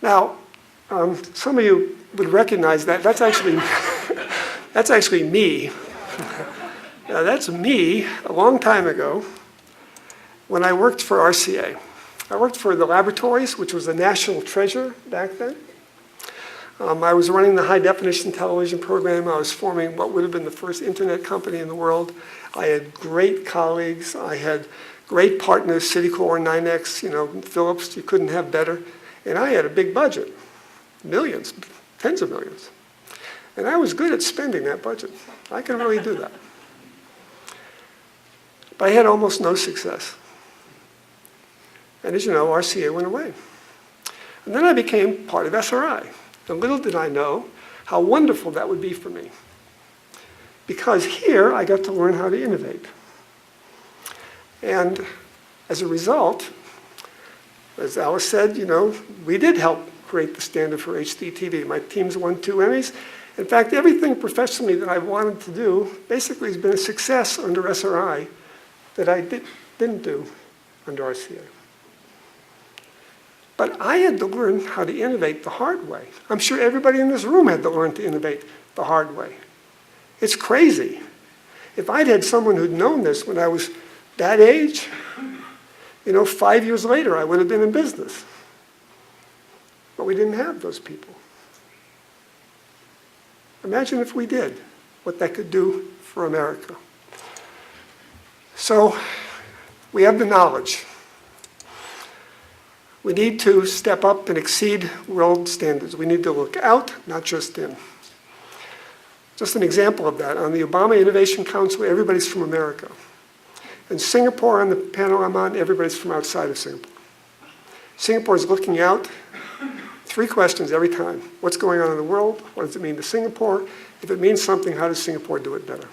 Now, some of you would recognize that. That's actually, that's actually me. Now, that's me a long time ago when I worked for RCA. I worked for the laboratories, which was a national treasure back then. I was running the high-definition television program. I was forming what would have been the first internet company in the world. I had great colleagues. I had great partners, Citicorp, NYNEX, Philips. You couldn't have better. And I had a big budget, millions, tens of millions. And I was good at spending that budget. I can really do that. But I had almost no success. And as you know, RCA went away. And then I became part of SRI. And little did I know how wonderful that would be for me. Because here, I got to learn how to innovate. And as a result, as Alice said, we did help create the standard for HDTV. My team's won 2 Emmys. In fact, everything professionally that I wanted to do basically has been a success under SRI that I didn't do under RCA. But I had to learn how to innovate the hard way. I'm sure everybody in this room had to learn to innovate the hard way. It's crazy. If I'd had someone who'd known this when I was that age, 5 years later, I would have been in business. But we didn't have those people. Imagine if we did, what that could do for America. So we have the knowledge. We need to step up and exceed world standards. We need to look out, not just in. Just an example of that, on the Obama Innovation Council, everybody's from America. In Singapore, on the panel I'm on, everybody's from outside of Singapore. Singapore's looking out. 3 questions every time. What's going on in the world? What does it mean to Singapore? If it means something, how does Singapore do it better?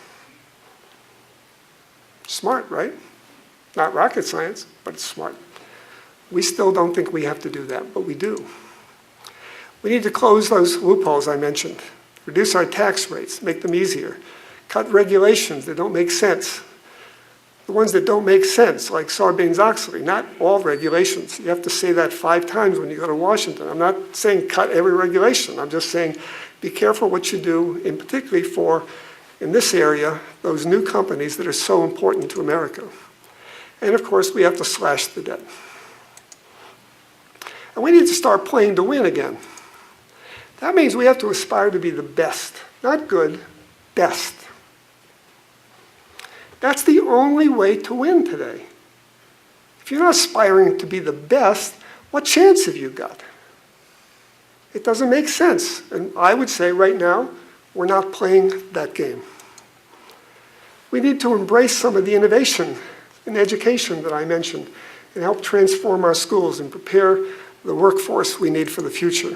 Smart, right? Not rocket science, but it's smart. We still don't think we have to do that, but we do. We need to close those loopholes I mentioned, reduce our tax rates, make them easier, cut regulations that don't make sense. The ones that don't make sense, like Sarbanes-Oxley, not all regulations. You have to say that 5 times when you go to Washington. I'm not saying cut every regulation. I'm just saying be careful what you do, and particularly for, in this area, those new companies that are so important to America. And of course, we have to slash the debt. And we need to start playing to win again. That means we have to aspire to be the best. Not good, best. That's the only way to win today. If you're not aspiring to be the best, what chance have you got? It doesn't make sense. And I would say right now, we're not playing that game. We need to embrace some of the innovation in education that I mentioned and help transform our schools and prepare the workforce we need for the future.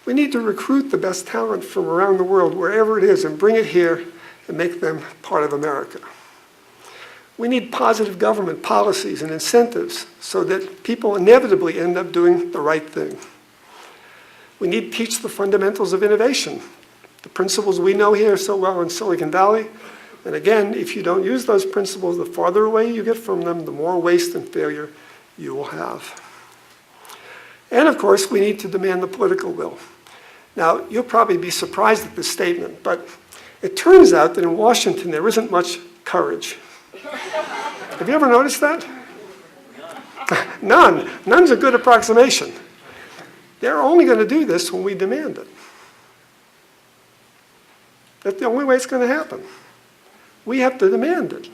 We need to recruit the best talent from around the world, wherever it is, and bring it here and make them part of America. We need positive government policies and incentives so that people inevitably end up doing the right thing. We need to teach the fundamentals of innovation, the principles we know here so well in Silicon Valley. And again, if you don't use those principles, the farther away you get from them, the more waste and failure you will have. And of course, we need to demand the political will. Now, you'll probably be surprised at this statement, but it turns out that in Washington there isn't much courage. Have you ever noticed that? None. None's a good approximation. They're only going to do this when we demand it. That's the only way it's going to happen. We have to demand it.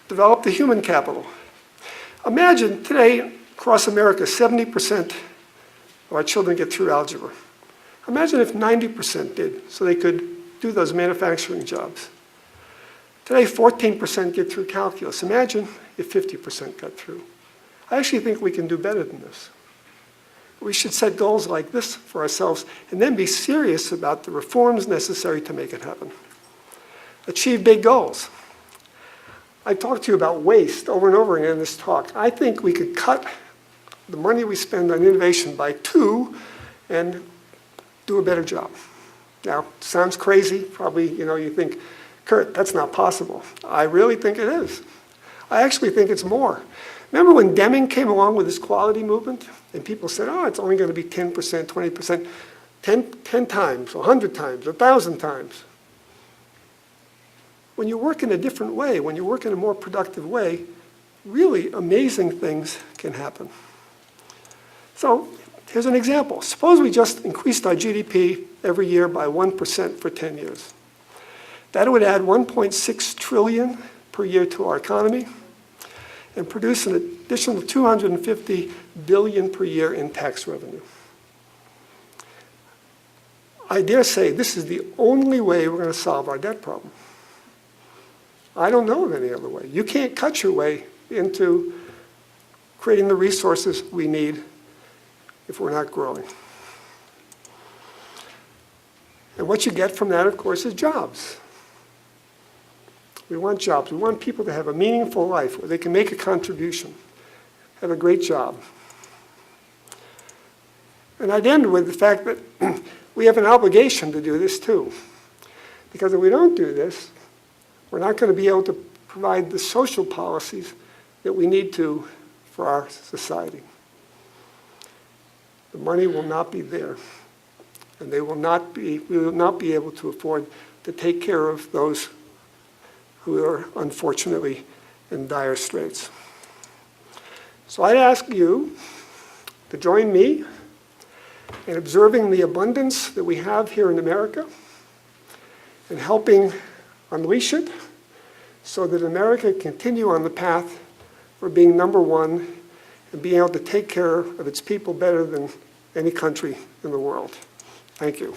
Develop the human capital. Imagine today, across America, 70% of our children get through algebra. Imagine if 90% did, so they could do those manufacturing jobs. Today, 14% get through calculus. Imagine if 50% got through. I actually think we can do better than this. We should set goals like this for ourselves and then be serious about the reforms necessary to make it happen. Achieve big goals. I talked to you about waste over and over again in this talk. I think we could cut the money we spend on innovation by 2 and do a better job. Now, sounds crazy. Probably, you think, Curt, that's not possible. I really think it is. I actually think it's more. Remember when Deming came along with this quality movement? And people said, oh, it's only going to be 10%, 20%, 10 times, 100 times, 1,000 times. When you work in a different way, when you work in a more productive way, really amazing things can happen. So here's an example. Suppose we just increased our GDP every year by 1% for 10 years. That would add 1.6 trillion per year to our economy and produce an additional 250 billion per year in tax revenue. I dare say this is the only way we're going to solve our debt problem. I don't know of any other way. You can't cut your way into creating the resources we need if we're not growing. And what you get from that, of course, is jobs. We want jobs. We want people to have a meaningful life where they can make a contribution, have a great job. And I'd end with the fact that we have an obligation to do this too. Because if we don't do this, we're not going to be able to provide the social policies that we need to for our society. The money will not be there. And we will not be able to afford to take care of those who are unfortunately in dire straits. So I'd ask you to join me in observing the abundance that we have here in America and helping unleash it so that America can continue on the path for being number one and being able to take care of its people better than any country in the world. Thank you.